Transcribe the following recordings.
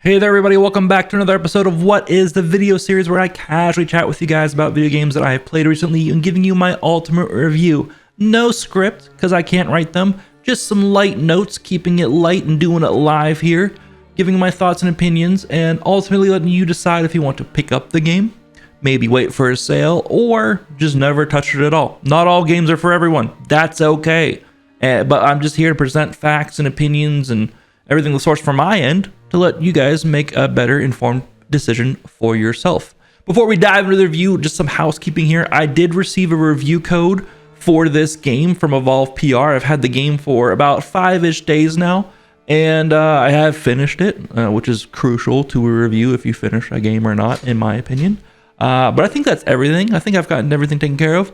Hey there everybody, welcome back to another episode of What Is the Video series, where I casually chat with you guys about video games that I have played recently and giving you my ultimate review. No script, because I can't write them, just some light notes, keeping it light and doing it live here, giving my thoughts and opinions, and ultimately letting you decide if you want to pick up the game, maybe wait for a sale, or just never touch it at all. Not all games are for everyone, that's okay. But I'm just here to present facts and opinions and everything the source from my end to let you guys make a better informed decision for yourself. Before we dive into the review, just some housekeeping here. I did receive a review code for this game from Evolve PR. I've had the game for about 5-ish days now, and I have finished it, which is crucial to a review if you finish a game or not, in my opinion. But I think that's everything. I think I've gotten everything taken care of.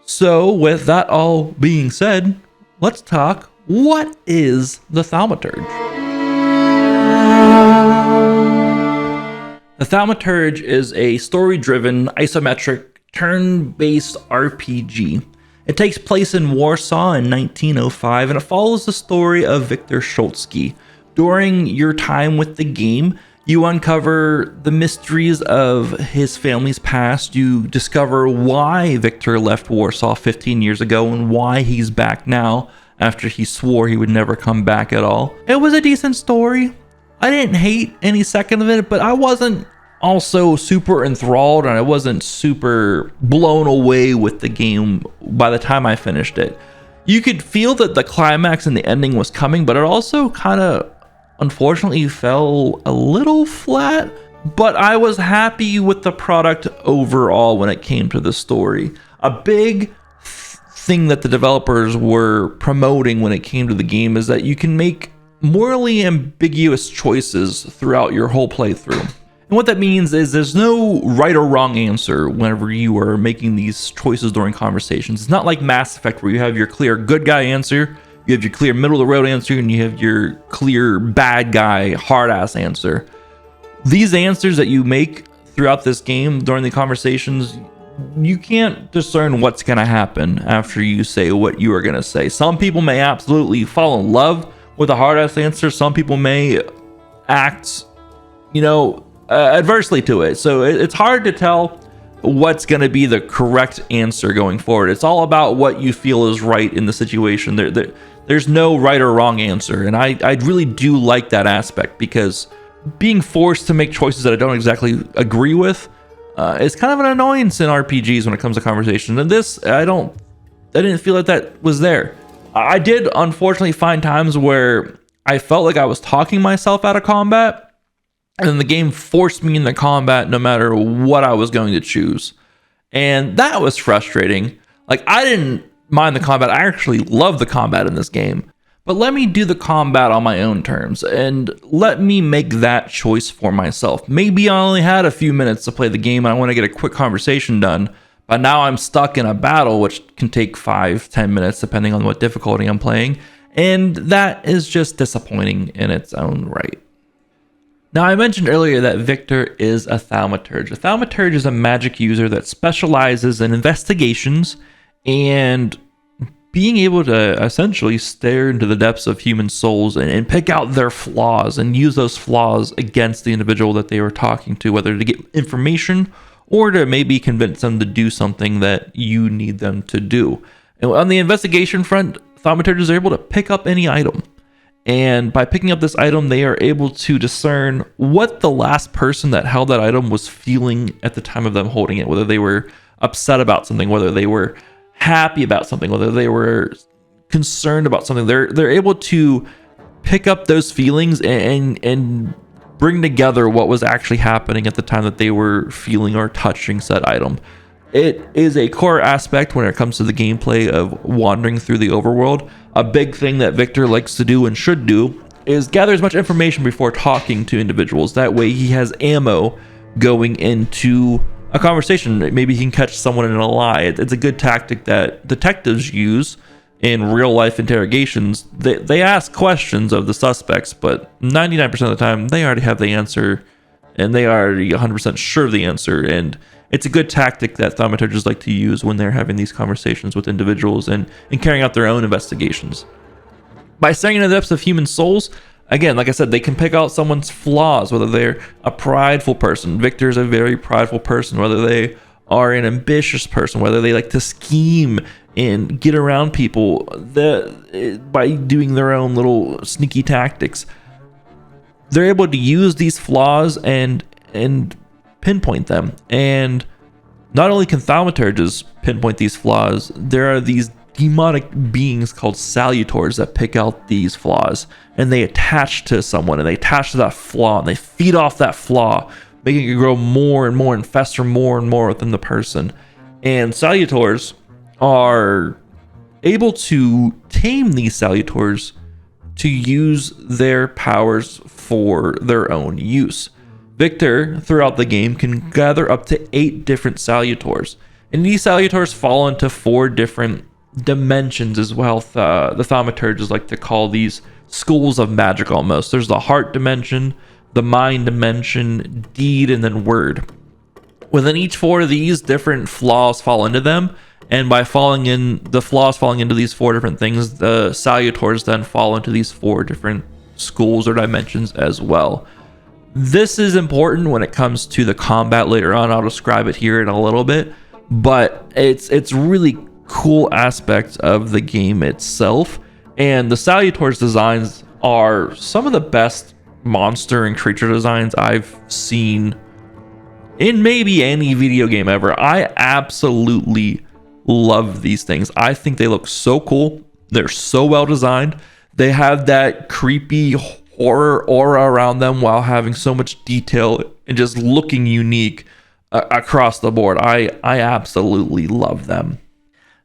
So with that all being said, let's talk, what is the Thaumaturge? The Thaumaturge is a story-driven, isometric, turn-based RPG. It takes place in Warsaw in 1905, and it follows the story of Victor Schultzky. During your time with the game, you uncover the mysteries of his family's past. You discover why Victor left Warsaw 15 years ago and why he's back now after he swore he would never come back at all. It was a decent story. I didn't hate any second of it, but I wasn't also super enthralled, and I wasn't super blown away with the game by the time I finished it. You could feel that the climax and the ending was coming, but it also kind of unfortunately fell a little flat. But I was happy with the product overall when it came to the story. A big thing that the developers were promoting when it came to the game is that you can make morally ambiguous choices throughout your whole playthrough. And what that means is there's no right or wrong answer whenever you are making these choices during conversations. It's not like Mass Effect where you have your clear good guy answer, you have your clear middle of the road answer, and you have your clear bad guy hard ass answer. These answers that you make throughout this game during the conversations, you can't discern what's going to happen after you say what you are going to say. Some people may absolutely fall in love with a hard ass answer. Some people may act, adversely to it. So it's hard to tell what's going to be the correct answer going forward. It's all about what you feel is right in the situation. There's no right or wrong answer. And I really do like that aspect, because being forced to make choices that I don't exactly agree with is kind of an annoyance in RPGs when it comes to conversations. And this, I didn't feel like that was there. I did unfortunately find times where I felt like I was talking myself out of combat, and then the game forced me into combat no matter what I was going to choose. And that was frustrating. Like, I didn't mind the combat. I actually love the combat in this game. But let me do the combat on my own terms, and let me make that choice for myself. Maybe I only had a few minutes to play the game and I want to get a quick conversation done, but now I'm stuck in a battle which can take 5-10 minutes depending on what difficulty I'm playing, and that is just disappointing in its own right. Now, I mentioned earlier that Victor is a Thaumaturge. A Thaumaturge is a magic user that specializes in investigations and being able to essentially stare into the depths of human souls and pick out their flaws and use those flaws against the individual that they were talking to, whether to get information or to maybe convince them to do something that you need them to do. And on the investigation front, Thaumaturges are able to pick up any item. And by picking up this item, they are able to discern what the last person that held that item was feeling at the time of them holding it, whether they were upset about something, whether they were happy about something, whether they were concerned about something. They're able to pick up those feelings and bring together what was actually happening at the time that they were feeling or touching said item. It is a core aspect when it comes to the gameplay of wandering through the overworld. A big thing that Victor likes to do and should do is gather as much information before talking to individuals. That way he has ammo going into a conversation. Maybe he can catch someone in a lie. It's a good tactic that detectives use in real life interrogations. They ask questions of the suspects, but 99% of the time they already have the answer, and they are already 100% sure of the answer. And it's a good tactic that Thaumaturges like to use when they're having these conversations with individuals and carrying out their own investigations. By staring into the depths of human souls, Again, like I said, they can pick out someone's flaws, whether they're a prideful person. Victor's a very prideful person, whether they are an ambitious person, whether they like to scheme and get around people by doing their own little sneaky tactics. They're able to use these flaws and pinpoint them. And not only can thaumaturges pinpoint these flaws, there are these demonic beings called salutors that pick out these flaws, and they attach to someone, and they attach to that flaw, and they feed off that flaw, making it grow more and more and fester more and more within the person. And salutors are able to tame these salutors to use their powers for their own use. Victor, throughout the game, can gather up to 8 different salutors, and these salutors fall into 4 different dimensions as well. The thaumaturges like to call these schools of magic almost. There's the heart dimension, the mind dimension, deed, and then word. Within each 4 of these, different flaws fall into them, and by falling in the flaws falling into these 4 different things, the salutors then fall into these 4 different schools or dimensions as well. This is important when it comes to the combat later on. I'll describe it here in a little bit, but it's really cool aspect of the game itself. And the salutors designs are some of the best monster and creature designs I've seen in maybe any video game ever. I absolutely love these things. I think they look so cool. They're so well designed. They have that creepy horror aura around them while having so much detail and just looking unique across the board. I absolutely love them.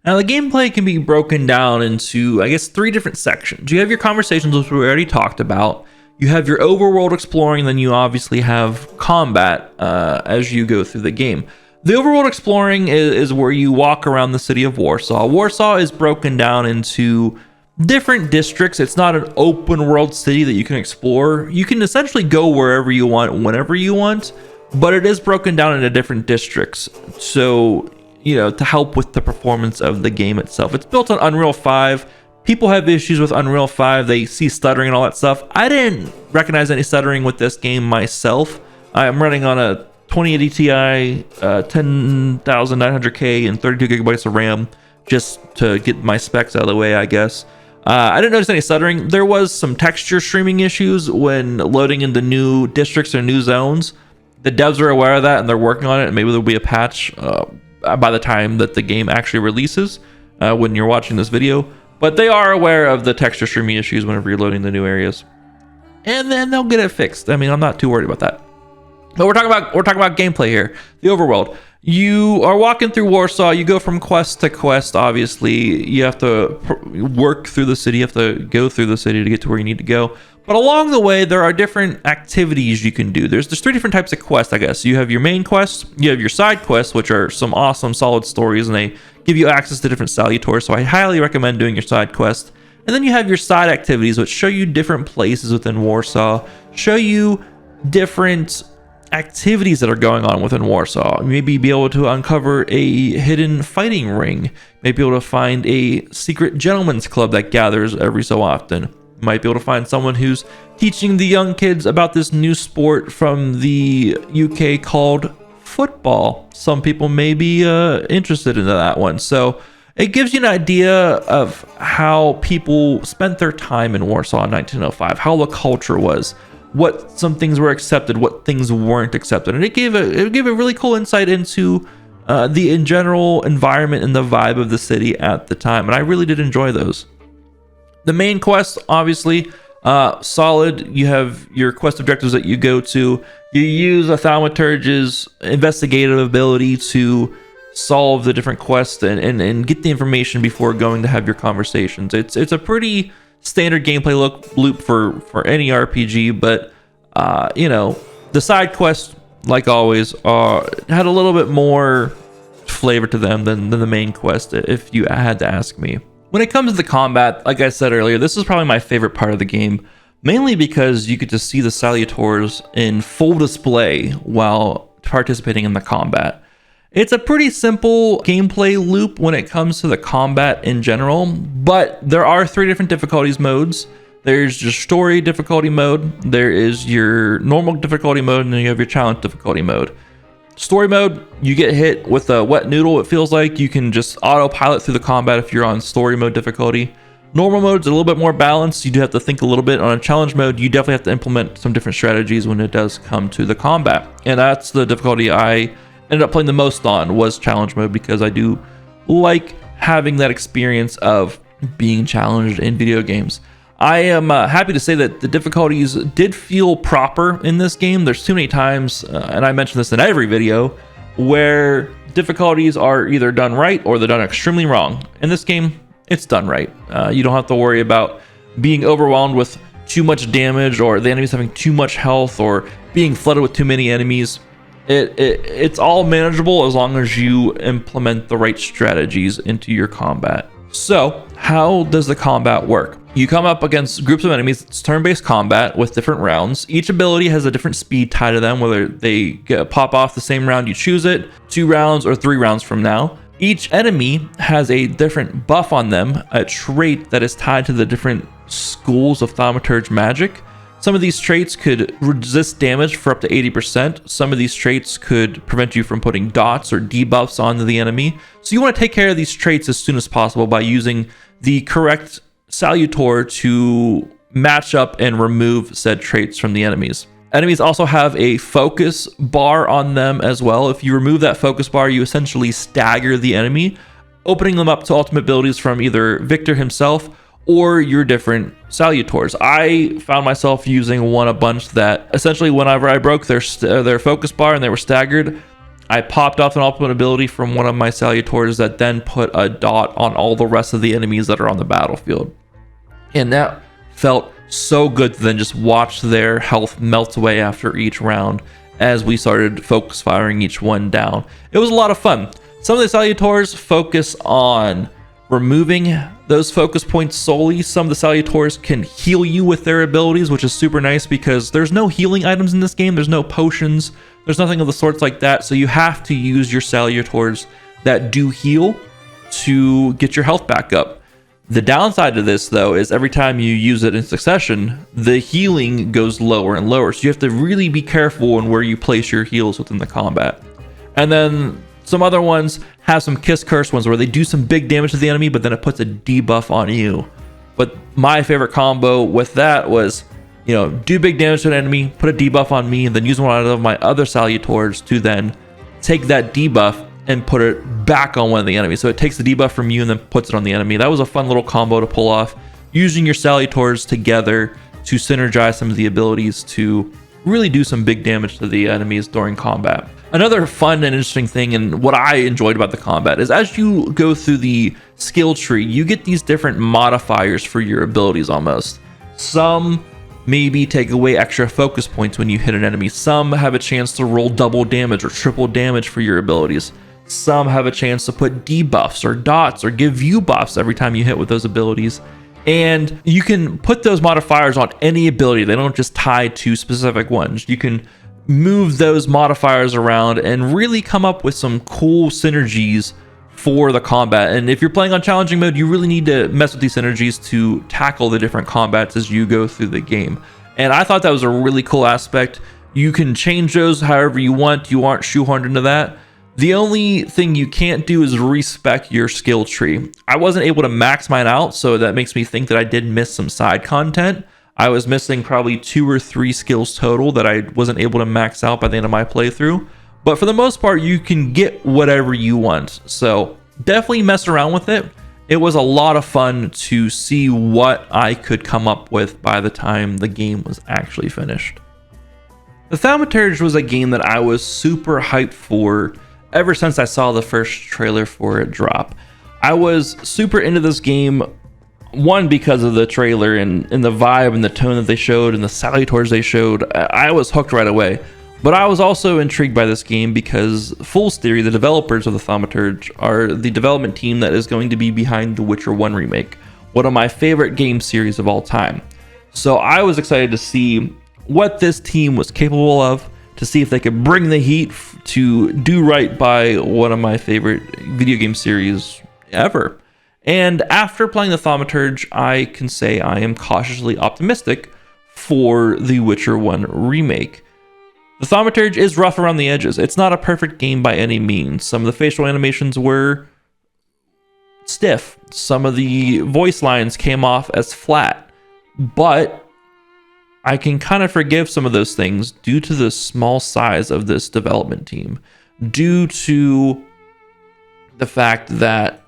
Now, the gameplay can be broken down into, I guess, 3 different sections. You have your conversations, which we already talked about. You have your overworld exploring, then you obviously have combat as you go through the game. The overworld exploring is where you walk around the city of Warsaw. Warsaw is broken down into different districts. It's not an open world city that you can explore. You can essentially go wherever you want, whenever you want, but it is broken down into different districts. So, to help with the performance of the game itself. It's built on Unreal 5. People have issues with Unreal 5. They see stuttering and all that stuff. I didn't recognize any stuttering with this game myself. I am running on a 2080 Ti, 10900K and 32 gigabytes of RAM just to get my specs out of the way, I guess. I didn't notice any stuttering. There was some texture streaming issues when loading into new districts or new zones. The devs are aware of that and they're working on it, and maybe there'll be a patch by the time that the game actually releases when you're watching this video. But they are aware of the texture streaming issues whenever you're loading the new areas, and then they'll get it fixed. I mean, I'm not too worried about that. But we're talking about gameplay here. The overworld. You are walking through Warsaw. You go from quest to quest. Obviously, you have to work through the city. You have to go through the city to get to where you need to go. But along the way, there are different activities you can do. There's 3 different types of quests, I guess. You have your main quest, you have your side quests, which are some awesome, solid stories, and they give you access to different salutors. So I highly recommend doing your side quest. And then you have your side activities, which show you different places within Warsaw, show you different activities that are going on within Warsaw. Maybe be able to uncover a hidden fighting ring. Maybe be able to find a secret gentleman's club that gathers every so often. Might be able to find someone who's teaching the young kids about this new sport from the UK called football. Some people may be interested in that one. So it gives you an idea of how people spent their time in Warsaw in 1905, how the culture was, what some things were accepted, what things weren't accepted. And it gave a really cool insight into the in general environment and the vibe of the city at the time. And I really did enjoy those. The main quest, obviously, solid. You have your quest objectives that you go to. You use a Thaumaturge's investigative ability to solve the different quests and get the information before going to have your conversations. It's a pretty standard gameplay loop for any RPG, but the side quests, like always, had a little bit more flavor to them than the main quest, if you had to ask me. When it comes to the combat, like I said earlier, this is probably my favorite part of the game, mainly because you get to see the salutors in full display while participating in the combat. It's a pretty simple gameplay loop when it comes to the combat in general, but there are 3 different difficulties modes. There's your story difficulty mode, there is your normal difficulty mode, and then you have your challenge difficulty mode. Story mode, you get hit with a wet noodle, it feels like. You can just autopilot through the combat if you're on story mode difficulty. Normal mode's a little bit more balanced. You do have to think a little bit. On a challenge mode, you definitely have to implement some different strategies when it does come to the combat. And that's the difficulty I ended up playing the most on, was challenge mode, because I do like having that experience of being challenged in video games. I am happy to say that the difficulties did feel proper in this game. There's too many times, and I mention this in every video, where difficulties are either done right or they're done extremely wrong. In this game, it's done right. You don't have to worry about being overwhelmed with too much damage, or the enemies having too much health, or being flooded with too many enemies. It's all manageable as long as you implement the right strategies into your combat. So how does the combat work? You come up against groups of enemies. It's turn-based combat with different rounds. Each ability has a different speed tied to them, whether they pop off the same round you choose it, 2 rounds or 3 rounds from now. Each enemy has a different buff on them, a trait that is tied to the different schools of Thaumaturge magic. Some of these traits could resist damage for up to 80%. Some of these traits could prevent you from putting dots or debuffs onto the enemy. So you want to take care of these traits as soon as possible by using the correct salutor to match up and remove said traits from the enemies. Enemies also have a focus bar on them as well. If you remove that focus bar, you essentially stagger the enemy, opening them up to ultimate abilities from either Victor himself or your different salutors. I found myself using one a bunch that essentially whenever I broke their focus bar and they were staggered, I popped off an ultimate ability from one of my salutors that then put a dot on all the rest of the enemies that are on the battlefield. And that felt so good to then just watch their health melt away after each round as we started focus firing each one down. It was a lot of fun. Some of the salutors focus on removing those focus points solely. Some of the salutors can heal you with their abilities, which is super nice because there's no healing items in this game. There's no potions. There's nothing of the sorts like that. So you have to use your salutors that do heal to get your health back up. The downside to this, though, is every time you use it in succession, the healing goes lower and lower. So you have to really be careful in where you place your heals within the combat. And then some other ones have some kiss curse ones where they do some big damage to the enemy, but then it puts a debuff on you. But my favorite combo with that was, do big damage to an enemy, put a debuff on me, and then use one of my other salutors to then take that debuff and put it back on one of the enemies. So it takes the debuff from you and then puts it on the enemy. That was a fun little combo to pull off, using your salutors together to synergize some of the abilities to really do some big damage to the enemies during combat. Another fun and interesting thing, and what I enjoyed about the combat, is as you go through the skill tree, you get these different modifiers for your abilities almost. Some maybe take away extra focus points when you hit an enemy. Some have a chance to roll double damage or triple damage for your abilities. Some have a chance to put debuffs or dots or give you buffs every time you hit with those abilities. And you can put those modifiers on any ability. They don't just tie to specific ones. You can move those modifiers around and really come up with some cool synergies for the combat. And if you're playing on challenging mode, you really need to mess with these synergies to tackle the different combats as you go through the game. And I thought that was a really cool aspect. You can change those however you want. You aren't shoehorned into that. The only thing you can't do is respec your skill tree. I wasn't able to max mine out, so that makes me think that I did miss some side content. I was missing probably 2 or 3 skills total that I wasn't able to max out by the end of my playthrough. But for the most part, you can get whatever you want. So definitely mess around with it. It was a lot of fun to see what I could come up with by the time the game was actually finished. The Thaumaturge was a game that I was super hyped for ever since I saw the first trailer for it drop. I was super into this game, one, because of the trailer and the vibe and the tone that they showed and the salutors they showed. I was hooked right away. But I was also intrigued by this game because Fool's Theory, the developers of the Thaumaturge, are the development team that is going to be behind The Witcher 1 remake, one of my favorite game series of all time. So I was excited to see what this team was capable of, to see if they could bring the heat to do right by one of my favorite video game series ever. And after playing the Thaumaturge, I can say I am cautiously optimistic for the Witcher 1 remake. The Thaumaturge is rough around the edges. It's not a perfect game by any means. Some of the facial animations were stiff. Some of the voice lines came off as flat. But I can kind of forgive some of those things due to the small size of this development team, due to the fact that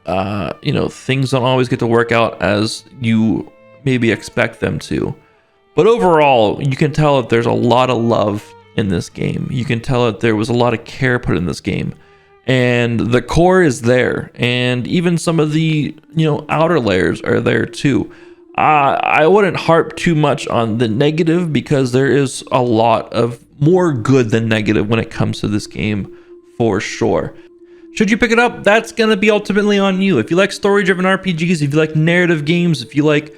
things don't always get to work out as you maybe expect them to. But overall, you can tell that there's a lot of love in this game. You can tell that there was a lot of care put in this game, and the core is there, and even some of the outer layers are there too. I wouldn't harp too much on the negative, because there is a lot of more good than negative when it comes to this game, for sure. Should you pick it up? That's going to be ultimately on you. If you like story-driven RPGs, if you like narrative games, if you like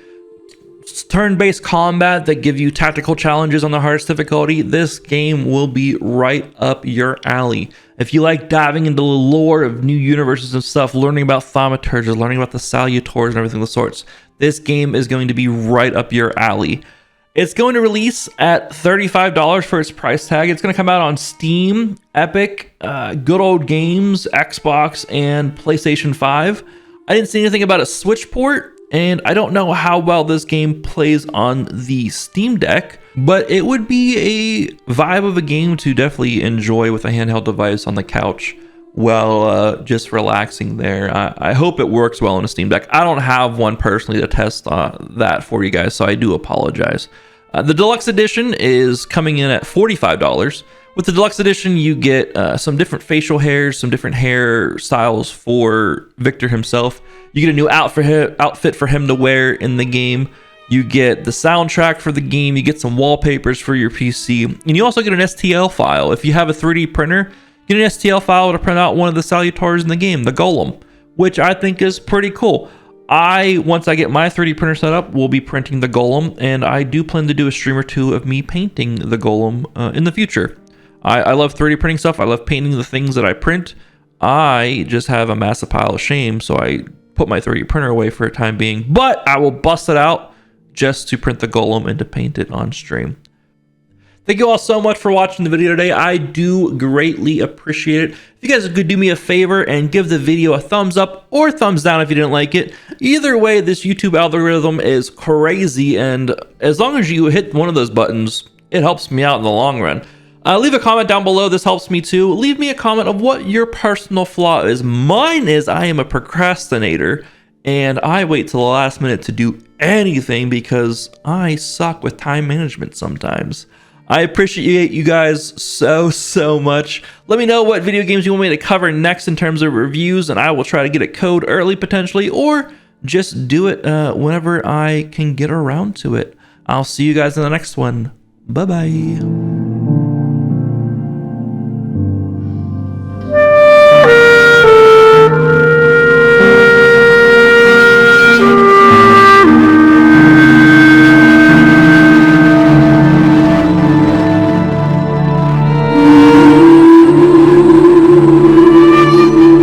turn-based combat that give you tactical challenges on the hardest difficulty, this game will be right up your alley. If you like diving into the lore of new universes and stuff, learning about thaumaturges, learning about the salutors and everything of the sorts, this game is going to be right up your alley. It's going to release at $35 for its price tag. It's going to come out on Steam, Epic, Good Old Games, Xbox, and PlayStation 5. I didn't see anything about a Switch port, and I don't know how well this game plays on the Steam Deck, but it would be a vibe of a game to definitely enjoy with a handheld device on the couch while just relaxing there. I hope it works well on a Steam Deck. I don't have one personally to test that for you guys, so I do apologize. The Deluxe Edition is coming in at $45. With the Deluxe Edition, you get some different facial hairs, some different hair styles for Victor himself. You get a new outfit for him to wear in the game. You get the soundtrack for the game. You get some wallpapers for your PC. And you also get an STL file. If you have a 3D printer, you get an STL file to print out one of the salutors in the game, the Golem, which I think is pretty cool. Once I get my 3D printer set up, will be printing the Golem, and I do plan to do a stream or two of me painting the Golem in the future. I love 3D printing stuff. I love painting the things that I print. I just have a massive pile of shame, so I put my 3D printer away for a time being, but I will bust it out just to print the Golem and to paint it on stream. Thank you all so much for watching the video today. I do greatly appreciate it. If you guys could do me a favor and give the video a thumbs up or thumbs down if you didn't like it. Either way, this YouTube algorithm is crazy, and as long as you hit one of those buttons, it helps me out in the long run. Leave a comment down below. This helps me too. Leave me a comment of what your personal flaw is. Mine is I am a procrastinator, and I wait till the last minute to do anything because I suck with time management sometimes. I appreciate you guys so much. Let me know what video games you want me to cover next in terms of reviews, and I will try to get a code early potentially, or just do it whenever I can get around to it. I'll see you guys in the next one. Bye-bye.